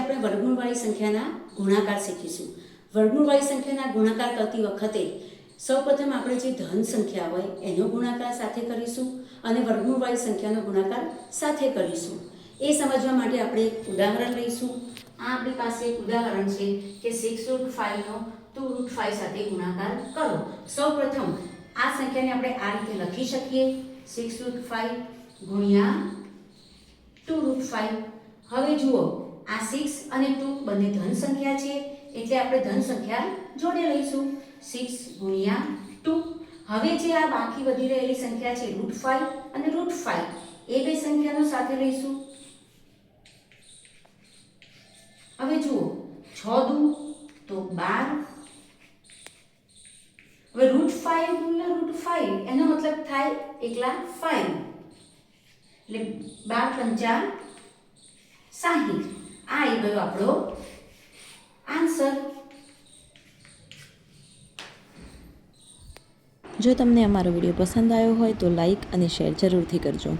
આપણે વર્ગમૂળવાળી સંખ્યાના ગુણાકાર શીખીશું। વર્ગમૂળવાળી સંખ્યાના ગુણાકાર કરતી વખતે સૌપ્રથમ આપણે જે ધન સંખ્યા હોય એનો ગુણાકાર સાથે કરીશું અને વર્ગમૂળવાળી સંખ્યાનો ગુણાકાર સાથે કરીશું। એ સમજવા માટે આપણે એક ઉદાહરણ લઈશું। આ આપણી પાસે એક ઉદાહરણ છે કે 6√5 નો 2√5 સાથે ગુણાકાર કરો। સૌપ્રથમ આ સંખ્યાને આપણે આ રીતે લખી શકીએ 6√5 ગુણ્યા 2√5। હવે જુઓ આ 6 અને 2 બંને ધન સંખ્યા છે એટલે આપણે ધન સંખ્યા જોડે લઈશું 6 ગુણ્યા 2। હવે જે આ બાકી વધી રહેલી સંખ્યા છે √5 અને √5 એ બે સંખ્યાનો સાથે લઈશું। હવે જુઓ 6 દુ તો 12। હવે √5 ગુણ્યા √5 એનો મતલબ થાય એકલા 5 એટલે 12 × 5 = 60। આ આવી ગયો આપણો આન્સર। જો તમને અમારો વિડીયો પસંદ આવ્યો હોય તો લાઈક અને શેર જરૂરથી કરજો।